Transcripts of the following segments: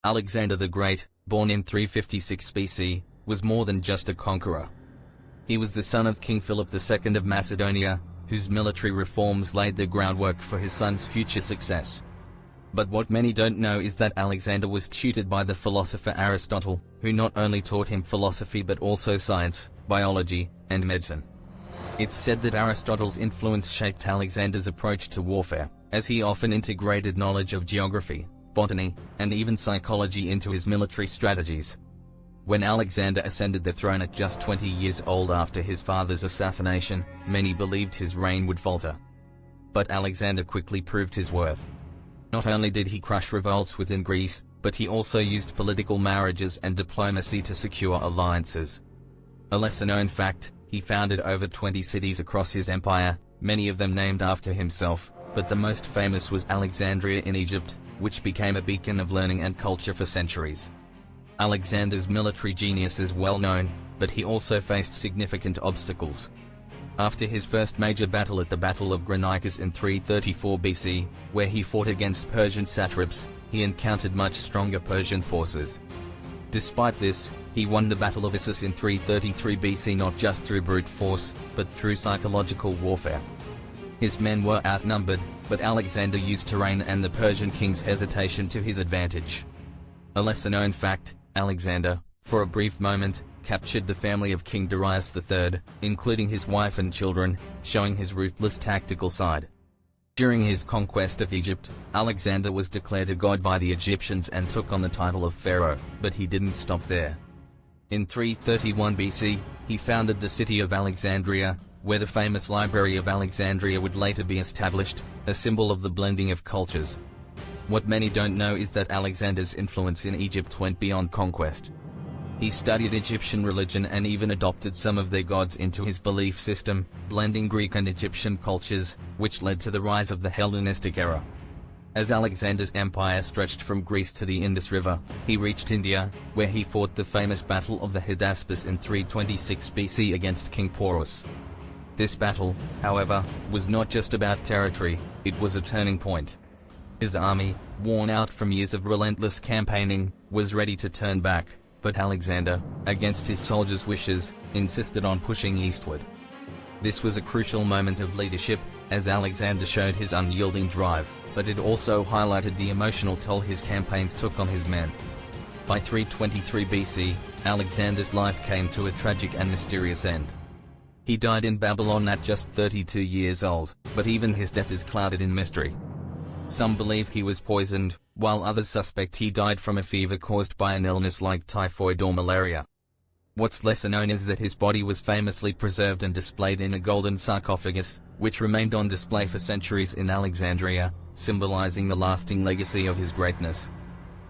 Alexander the Great, born in 356 BC, was more than just a conqueror. He was the son of King Philip II of Macedonia, whose military reforms laid the groundwork for his son's future success. But what many don't know is that Alexander was tutored by the philosopher Aristotle, who not only taught him philosophy but also science, biology, and medicine. It's said that Aristotle's influence shaped Alexander's approach to warfare, as he often integrated knowledge of geography, botany, and even psychology into his military strategies. When Alexander ascended the throne at just 20 years old after his father's assassination, many believed his reign would falter. But Alexander quickly proved his worth. Not only did he crush revolts within Greece, but he also used political marriages and diplomacy to secure alliances. A lesser-known fact, he founded over 20 cities across his empire, many of them named after himself, but the most famous was Alexandria in Egypt, which became a beacon of learning and culture for centuries. Alexander's military genius is well known, but he also faced significant obstacles. After his first major battle at the Battle of Granicus in 334 BC, where he fought against Persian satraps, he encountered much stronger Persian forces. Despite this, he won the Battle of Issus in 333 BC not just through brute force, but through psychological warfare. His men were outnumbered, but Alexander used terrain and the Persian king's hesitation to his advantage. A lesser-known fact, Alexander, for a brief moment, captured the family of King Darius III, including his wife and children, showing his ruthless tactical side. During his conquest of Egypt, Alexander was declared a god by the Egyptians and took on the title of pharaoh, but he didn't stop there. In 331 BC, he founded the city of Alexandria, where the famous Library of Alexandria would later be established, a symbol of the blending of cultures. What many don't know is that Alexander's influence in Egypt went beyond conquest. He studied Egyptian religion and even adopted some of their gods into his belief system, blending Greek and Egyptian cultures, which led to the rise of the Hellenistic era. As Alexander's empire stretched from Greece to the Indus River, he reached India, where he fought the famous Battle of the Hydaspes in 326 BC against King Porus. This battle, however, was not just about territory, it was a turning point. His army, worn out from years of relentless campaigning, was ready to turn back. But Alexander, against his soldiers' wishes, insisted on pushing eastward. This was a crucial moment of leadership, as Alexander showed his unyielding drive, but it also highlighted the emotional toll his campaigns took on his men. By 323 BC, Alexander's life came to a tragic and mysterious end. He died in Babylon at just 32 years old, but even his death is clouded in mystery. Some believe he was poisoned, while others suspect he died from a fever caused by an illness like typhoid or malaria. What's lesser known is that his body was famously preserved and displayed in a golden sarcophagus, which remained on display for centuries in Alexandria, symbolizing the lasting legacy of his greatness.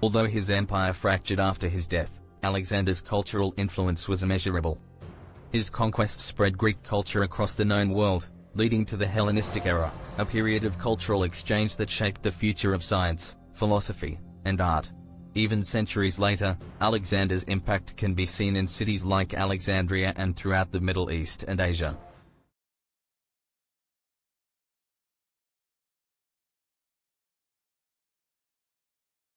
Although his empire fractured after his death, Alexander's cultural influence was immeasurable. His conquests spread Greek culture across the known world, leading to the Hellenistic era, a period of cultural exchange that shaped the future of science, philosophy, and art. Even centuries later, Alexander's impact can be seen in cities like Alexandria and throughout the Middle East and Asia.